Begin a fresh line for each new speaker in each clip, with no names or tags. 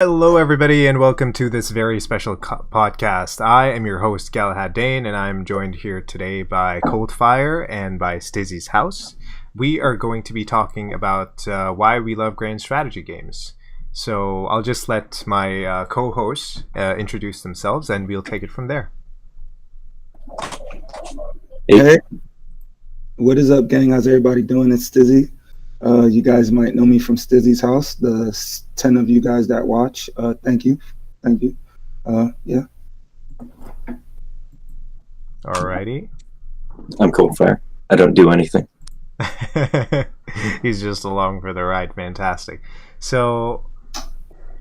Hello, everybody, and welcome to this very special podcast. I am your host, Galahad Dayne, and I'm joined here today by Coldfire and by Stizzy's House. We are going to be talking about why we love grand strategy games. So I'll just let my co-hosts introduce themselves, and we'll take it from there.
Hey, what is up, gang? How's everybody doing? It's Stizzy. You guys might know me from Stizzy's House. The 10 of you guys that watch, thank you. Yeah.
Alrighty.
I'm Coldfire. I don't do anything.
He's just along for the ride. Fantastic. So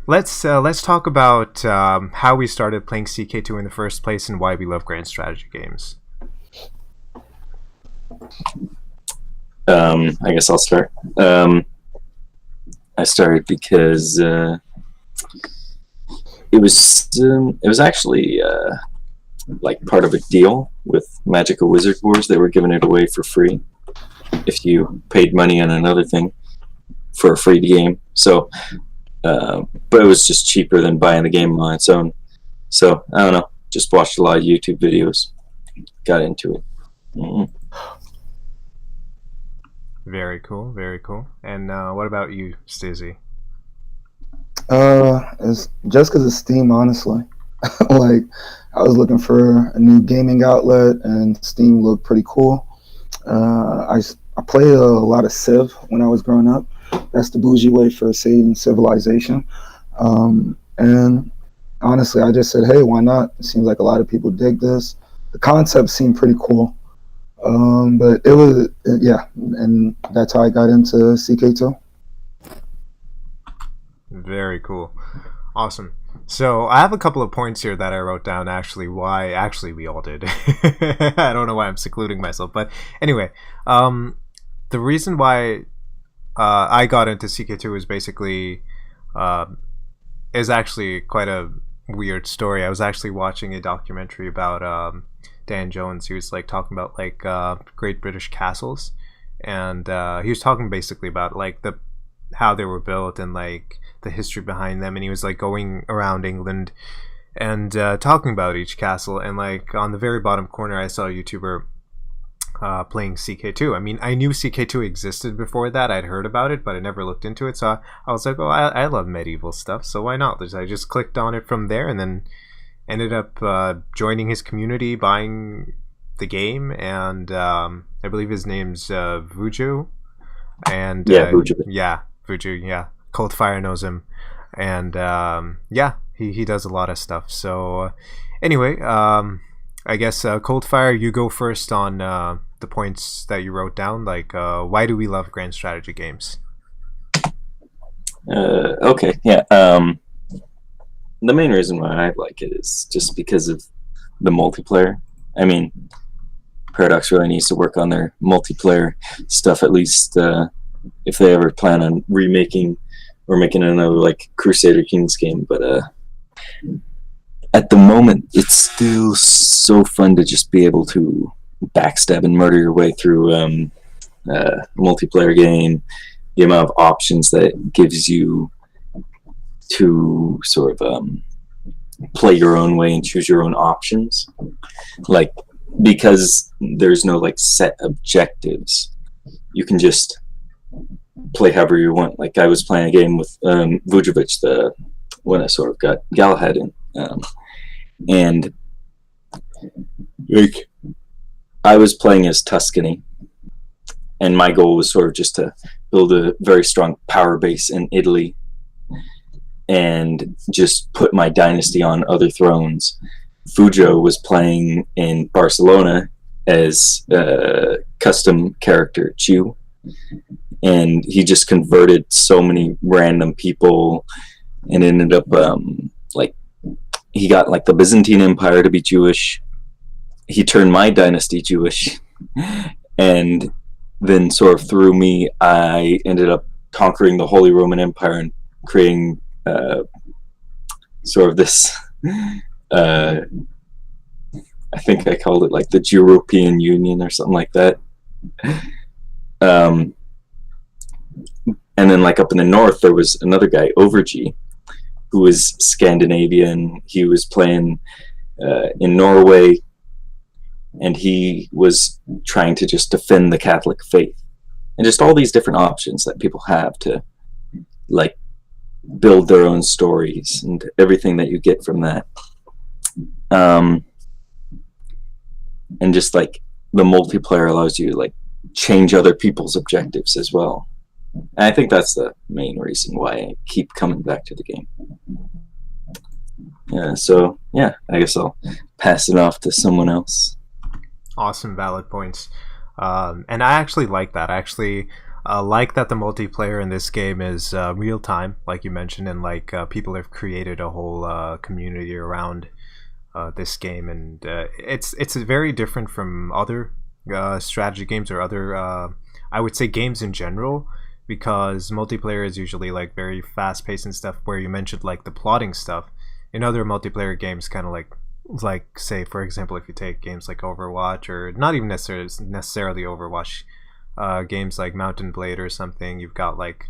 let's talk about how we started playing CK2 in the first place and why we love grand strategy games.
I guess I'll start. I started because it was actually like part of a deal with Magical Wizard Wars. They were giving it away for free if you paid money on another thing for a free game. So, but it was just cheaper than buying the game on its own. So I don't know. Just watched a lot of YouTube videos. Got into it. Mm-hmm.
Very cool, very cool. And what about you, Stizzy?
It's just because of Steam, honestly. Like, I was looking for a new gaming outlet, and Steam looked pretty cool. I played a lot of Civ when I was growing up. That's the bougie way for saving civilization. And honestly, I just said, hey, why not? It seems like a lot of people dig this. The concept seemed pretty cool. But it was, yeah, and that's how I got into CK2.
Very cool. Awesome. So I have a couple of points here that I wrote down why we all did. I don't know why I'm secluding myself, but anyway, the reason why I got into CK2 is basically is actually quite a weird story. I was actually watching a documentary about Dan Jones. He was like talking about like Great British castles, and he was talking basically about like how they were built and like the history behind them. And he was like going around England and talking about each castle. And like on the very bottom corner, I saw a YouTuber playing CK2. I mean, I knew CK2 existed before that. I'd heard about it, but I never looked into it. So I was like, oh, I love medieval stuff, so why not? I just clicked on it from there, and then ended up joining his community, buying the game, and I believe his name's Vuju. And
Vuju.
Yeah, Vuju. Yeah, Coldfire knows him, and yeah, he does a lot of stuff. So anyway, I guess Coldfire, you go first on the points that you wrote down. Like, why do we love grand strategy games?
Okay, yeah. The main reason why I like it is just because of the multiplayer. I mean, Paradox really needs to work on their multiplayer stuff, at least if they ever plan on remaking or making another like Crusader Kings game. But at the moment, it's still so fun to just be able to backstab and murder your way through a multiplayer game. The amount of options that it gives you to sort of play your own way and choose your own options, like, because there's no like set objectives, you can just play however you want. Like, I was playing a game with Vujovic, the when I sort of got Galahad in, and like I was playing as Tuscany, and my goal was sort of just to build a very strong power base in Italy and just put my dynasty on other thrones. Fujo was playing in Barcelona as a custom character, Chu, and he just converted so many random people and ended up like he got like the Byzantine Empire to be Jewish. He turned my dynasty Jewish, and then sort of through me, I ended up conquering the Holy Roman Empire and creating sort of this I think I called it like the European Union or something like that. And then like up in the north there was another guy, Overg, who was Scandinavian. He was playing in Norway, and he was trying to just defend the Catholic faith, and just all these different options that people have to like build their own stories and everything that you get from that. And just like the multiplayer allows you to like change other people's objectives as well. And I think that's the main reason why I keep coming back to the game. Yeah, so yeah, I guess I'll pass it off to someone else.
Awesome, valid points. And I actually like that. I actually like that the multiplayer in this game is real time, like you mentioned, and like people have created a whole community around this game, and it's very different from other strategy games or other I would say games in general, because multiplayer is usually like very fast paced and stuff, where you mentioned like the plotting stuff. In other multiplayer games, kind of like say for example, if you take games like Overwatch, or not even necessarily Overwatch, games like Mountain Blade or something, you've got like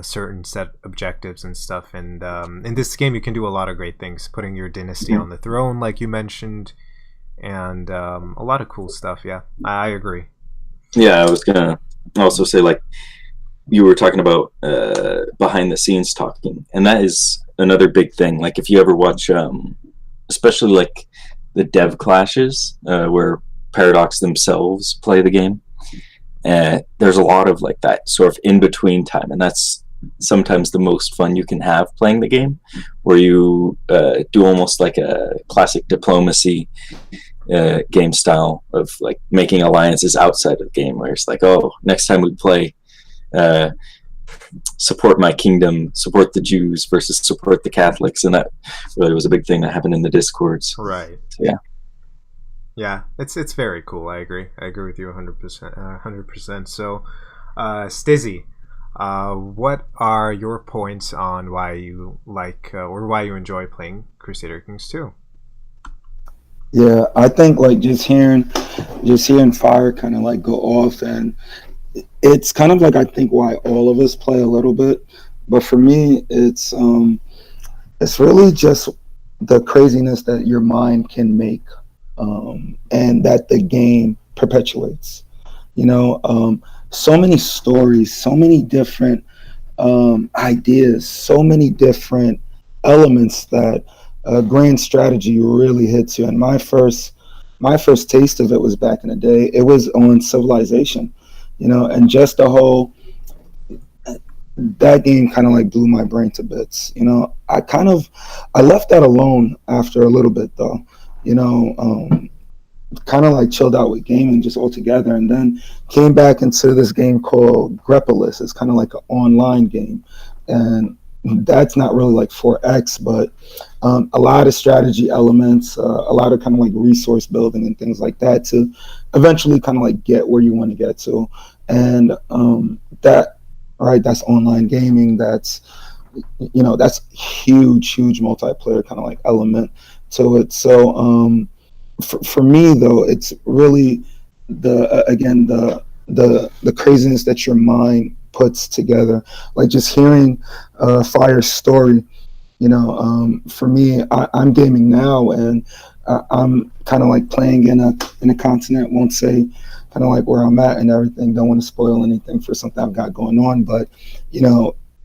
certain set objectives and stuff, and in this game you can do a lot of great things, putting your dynasty on the throne like you mentioned, and a lot of cool stuff. Yeah, I agree.
Yeah, I was gonna also say, like, you were talking about behind the scenes talking, and that is another big thing. Like, if you ever watch especially like the dev clashes where Paradox themselves play the game, there's a lot of like that sort of in between time, and that's sometimes the most fun you can have playing the game, where you do almost like a classic diplomacy game style of like making alliances outside of the game, where it's like, oh, next time we play, support my kingdom, support the Jews versus support the Catholics, and that really was a big thing that happened in the Discords.
Right.
So, yeah.
Yeah, it's very cool. I agree with you 100%. 100%. So, Stizzy, what are your points on why you like or why you enjoy playing Crusader Kings 2?
Yeah, I think like just hearing Fire kind of like go off, and it's kind of like, I think why all of us play a little bit, but for me it's really just the craziness that your mind can make, and that the game perpetuates. So many stories, so many different ideas, so many different elements that grand strategy really hits you. And my first taste of it was back in the day. It was on Civilization, and just the whole, that game kind of like blew my brain to bits. I left that alone after a little bit though, kind of like chilled out with gaming just altogether, and then came back into this game called Grepolis. It's kind of like an online game, and that's not really like 4X, but a lot of strategy elements, a lot of kind of like resource building and things like that to eventually kind of like get where you want to get to. And that's online gaming. That's huge multiplayer kind of like element to it. So for me though, it's really the craziness that your mind puts together. Like just hearing Fire's story, for me, I'm gaming now, and I'm kind of like playing in a continent. Won't say kind of like where I'm at and everything. Don't want to spoil anything for something I've got going on, but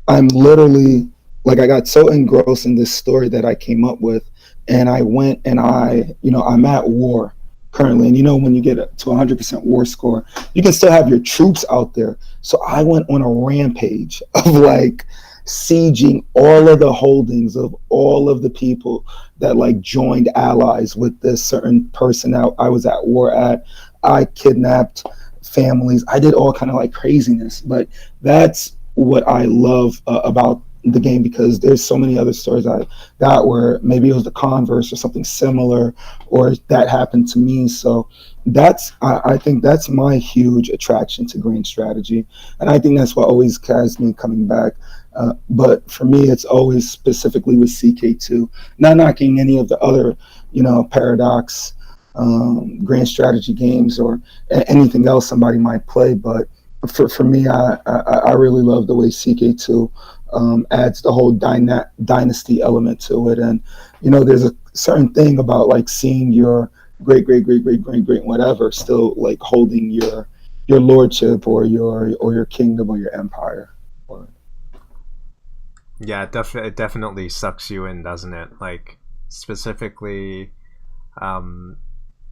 I'm literally like, I got so engrossed in this story that I came up with, and I went and I'm at war currently, and when you get to 100% war score, you can still have your troops out there. So I went on a rampage of like sieging all of the holdings of all of the people that like joined allies with this certain person I was at war at. I kidnapped families. I did all kind of like craziness, but that's what I love about the game, because there's so many other stories I got where maybe it was the converse or something similar, or that happened to me. So I think that's my huge attraction to grand strategy, and I think that's what always has me coming back. But for me, it's always specifically with CK2. Not knocking any of the other, Paradox grand strategy games or anything else somebody might play, but for me, I really love the way CK2 adds the whole dynasty element to it. And there's a certain thing about like seeing your great whatever still like holding your lordship or your kingdom or your empire.
Yeah, it definitely sucks you in, doesn't it? Like, specifically,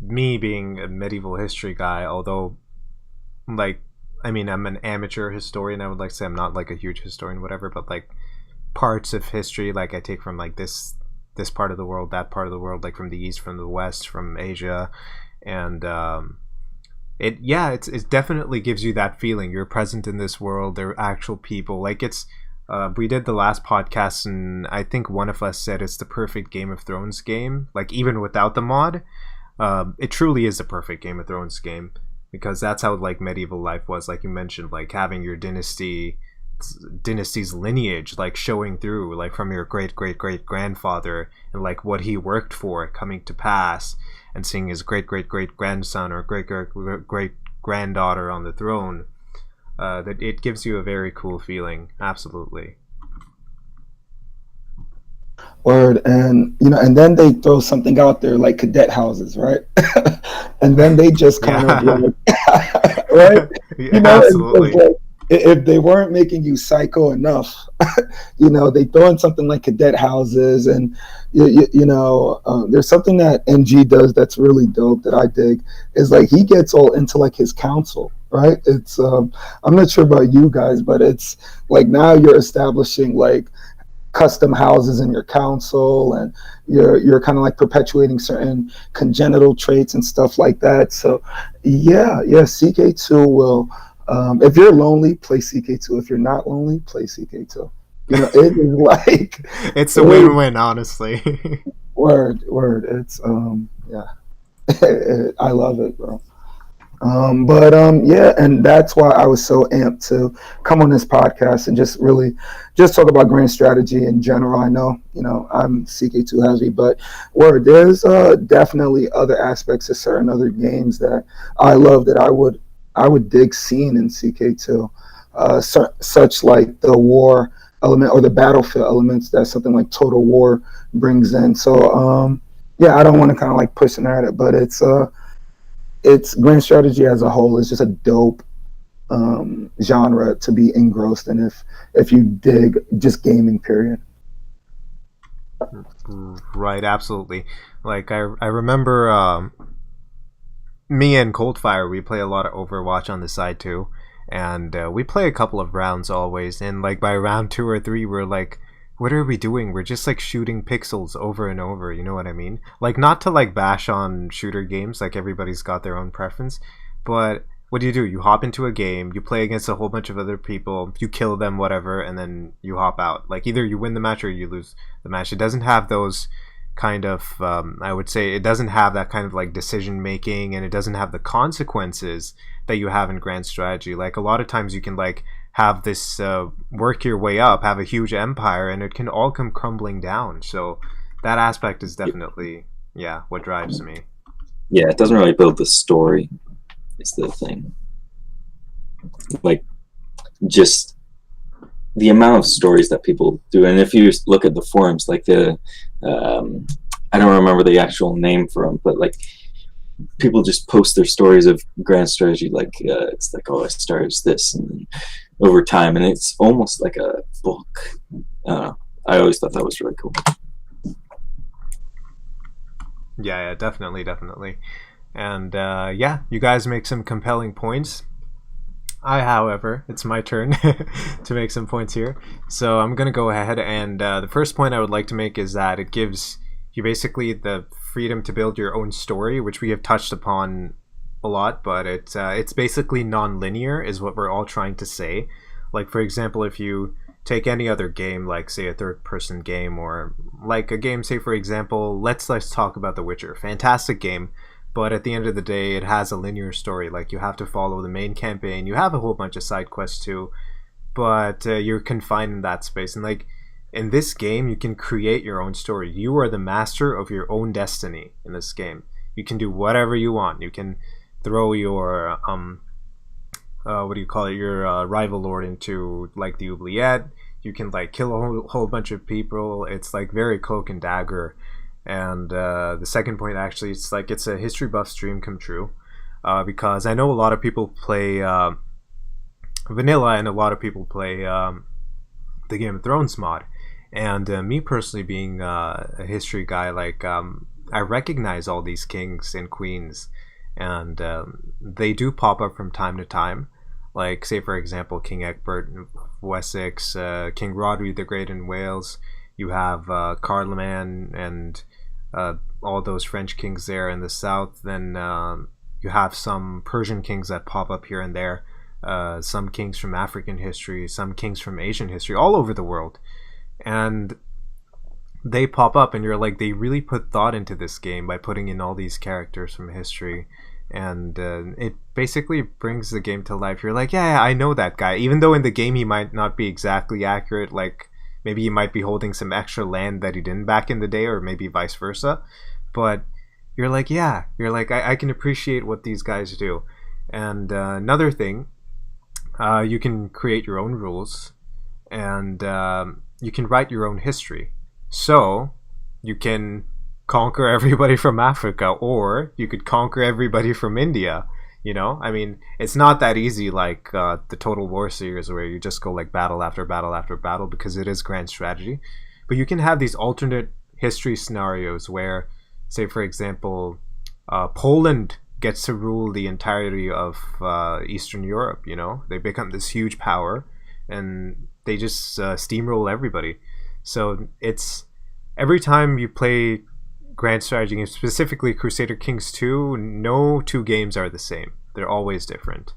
me being a medieval history guy, although, like, I mean, I'm an amateur historian. I would like to say I'm not like a huge historian, whatever, but like parts of history, like I take from like this part of the world, that part of the world, like from the east, from the west, from Asia, and it definitely gives you that feeling. You're present in this world. They're actual people. Like it's. We did the last podcast, and I think one of us said it's the perfect Game of Thrones game. Like even without the mod, it truly is a perfect Game of Thrones game, because that's how like medieval life was. Like you mentioned, like having your dynasty's lineage like showing through, like from your great grandfather, and like what he worked for coming to pass, and seeing his great grandson or great granddaughter on the throne. That it gives you a very cool feeling. Absolutely.
Word. And and then they throw something out there like cadet houses, right? And then they just kind of
Yeah.
like right?
Yeah, absolutely.
It's like, if they weren't making you psycho enough, they throw in something like cadet houses. And there's something that NG does that's really dope that I dig, is like he gets all into like his council, right? It's I'm not sure about you guys, but it's like now you're establishing like custom houses in your council, and you're kind of like perpetuating certain congenital traits and stuff like that. So yeah, CK2 will, if you're lonely, play CK2. If you're not lonely, play CK2. It is like
it's a win-win, honestly.
word. It's yeah. I love it, bro. Yeah, and that's why I was so amped to come on this podcast and just talk about grand strategy in general. I know, I'm CK2 heavy, but there's definitely other aspects of certain other games that I love that I would dig seeing in CK2, such like the war element or the battlefield elements that something like Total War brings in. So yeah, I don't want to kind of like push an at it, but it's grand strategy as a whole is just a dope genre to be engrossed in if you dig just gaming, period.
Right, absolutely. Like I remember me and Coldfire, we play a lot of Overwatch on the side too, and we play a couple of rounds always, and like by round 2 or 3 we're like, what are we doing? We're just like shooting pixels over and over, you know what I mean? Like, not to like bash on shooter games, like everybody's got their own preference, but what do? You hop into a game, you play against a whole bunch of other people, you kill them, whatever, and then you hop out. Like either you win the match or you lose the match. It doesn't have those kind of I would say it doesn't have that kind of like decision making, and it doesn't have the consequences that you have in grand strategy. Like a lot of times you can like have this work your way up, have a huge empire, and it can all come crumbling down. So that aspect is definitely what drives me.
Yeah, it doesn't really build the story. It's the thing. Like just the amount of stories that people do, and if you look at the forums, like the I don't remember the actual name for them, but like people just post their stories of grand strategy, like it's like, oh, I started this, and then over time, and it's almost like a book. I always thought that was really cool.
Yeah, definitely. And you guys make some compelling points. However, it's my turn to make some points here. So I'm going to go ahead, and the first point I would like to make is that it gives you basically the freedom to build your own story, which we have touched upon a lot, but it's basically non-linear is what we're all trying to say. Like, for example, if you take any other game, like say a third-person game, or like a game, say for example, let's talk about The Witcher. Fantastic game, but at the end of the day, it has a linear story. Like, you have to follow the main campaign. You have a whole bunch of side quests too, but you're confined in that space. And like in this game, you can create your own story. You are the master of your own destiny in this game. You can do whatever you want. You can throw your what do you call it, your rival lord into like the oubliette. You can like kill a whole bunch of people. It's like very cloak and dagger. And the second point, actually, it's a history buff's dream come true, because I know a lot of people play vanilla, and a lot of people play the Game of Thrones mod. And me personally, being a history guy, like I recognize all these kings and queens, and they do pop up from time to time. Like, say for example, King Egbert of Wessex, King Rodri the Great in Wales. You have Carloman and all those French kings there in the south. Then you have some Persian kings that pop up here and there. Some kings from African history, some kings from Asian history, all over the world. And they pop up, and you're like, they really put thought into this game by putting in all these characters from history. And it basically brings the game to life. You're like, yeah, I know that guy. Even though in the game he might not be exactly accurate, like maybe he might be holding some extra land that he didn't back in the day, or maybe vice versa. But you're like, yeah, I can appreciate what these guys do. And another thing, you can create your own rules, and you can write your own history. So you can conquer everybody from Africa, or you could conquer everybody from India. I mean, it's not that easy like the Total War series, where you just go like battle after battle after battle, because it is grand strategy. But you can have these alternate history scenarios where, say for example, Poland gets to rule the entirety of Eastern Europe. They become this huge power, and they just steamroll everybody. So it's every time you play grand strategy games, specifically Crusader Kings 2, no two games are the same. They're always different.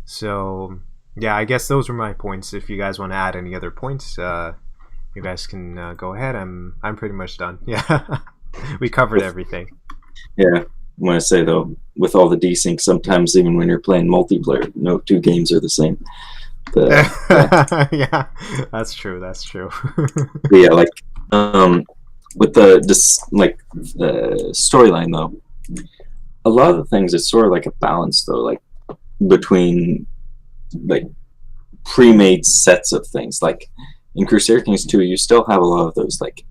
So yeah, I guess those were my points. If you guys want to add any other points, you guys can go ahead. I'm pretty much done. Yeah, we covered everything.
Yeah, I want to say though, with all the desync, sometimes even when you're playing multiplayer, no two games are the same.
Yeah, that's true.
But yeah, like with the storyline though, a lot of the things, it's sort of like a balance though, like between like pre-made sets of things. Like in Crusader Kings 2, you still have a lot of those like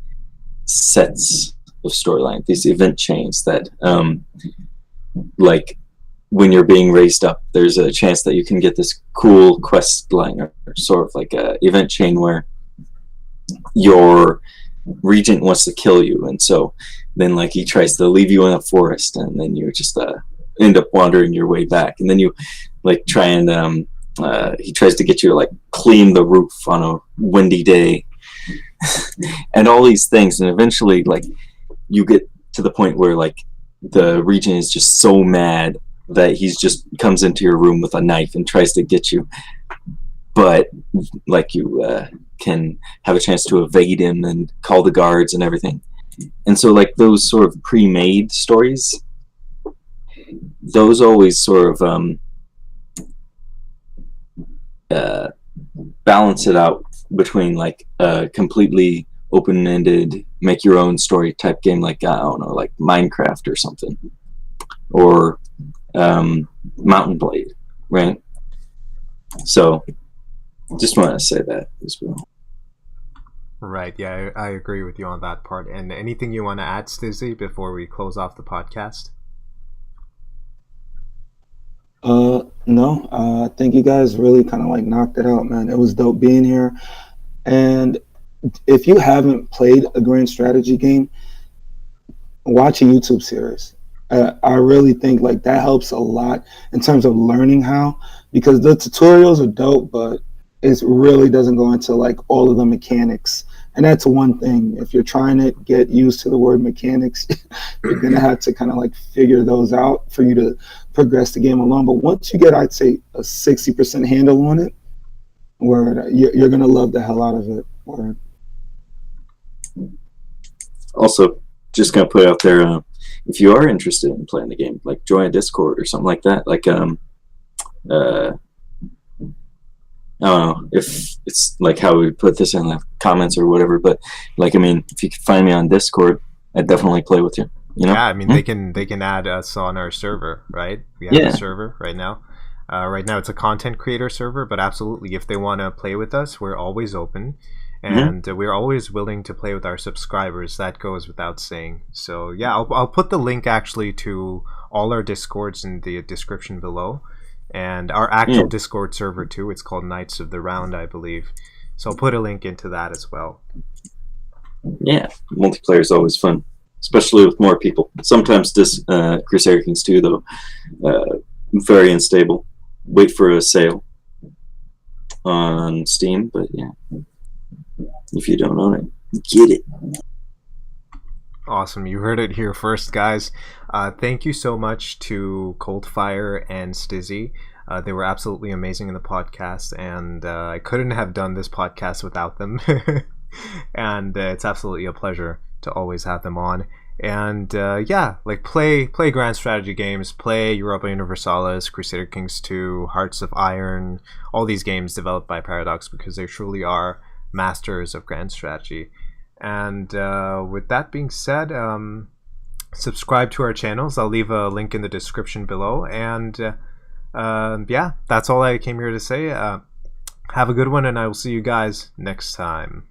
sets of storyline, these event chains that like when you're being raised up, there's a chance that you can get this cool quest line, or sort of like a event chain where your regent wants to kill you, and so then like he tries to leave you in a forest, and then you just end up wandering your way back, and then you like try and he tries to get you to like clean the roof on a windy day and all these things, and eventually like you get to the point where like the regent is just so mad that he's just comes into your room with a knife and tries to get you, but like you can have a chance to evade him and call the guards and everything. And so like those sort of pre-made stories, those always sort of balance it out between like a completely open-ended make your own story type game, like I don't know, like Minecraft or something, or Mountain Blade, right? So just want to say that as well.
Right, yeah, I agree with you on that part. And anything you want to add, Stizzy, before we close off the podcast?
No, I think you guys really kind of like knocked it out, man. It was dope being here. And if you haven't played a grand strategy game, watch a YouTube series. I really think like that helps a lot in terms of learning how, because the tutorials are dope, but it really doesn't go into like all of the mechanics. And that's one thing. If you're trying to get used to the word mechanics, you're going to have to kind of like figure those out for you to progress the game along. But once you get, I'd say, a 60% handle on it, where you're going to love the hell out of it. Word.
Also, just going to put out there, if you are interested in playing the game, like join a Discord or something like that. Like, I don't know if it's like how we put this in the comments or whatever, but like, I mean, if you could find me on Discord, I'd definitely play with you. You know?
Yeah, I mean, they can add us on our server, right? We have a server right now. Right now, it's a content creator server, but absolutely, if they want to play with us, we're always open. and we're always willing to play with our subscribers. That goes without saying. So yeah, I'll put the link actually to all our Discords in the description below, and our actual Discord server too. It's called Knights of the Round, I believe. So I'll put a link into that as well.
Yeah, multiplayer is always fun, especially with more people. Sometimes this Crusader Kings 2, though, very unstable. Wait for a sale on Steam, but yeah, if you don't own it, get it.
Awesome. You heard it here first, guys. Thank you so much to Coldfire and Stizzy. They were absolutely amazing in the podcast, and I couldn't have done this podcast without them. And it's absolutely a pleasure to always have them on. And yeah, like play grand strategy games, play Europa Universalis, Crusader Kings 2, Hearts of Iron, all these games developed by Paradox, because they truly are masters of grand strategy. And with that being said, subscribe to our channels. I'll leave a link in the description below. And yeah, that's all I came here to say. Have a good one, and I will see you guys next time.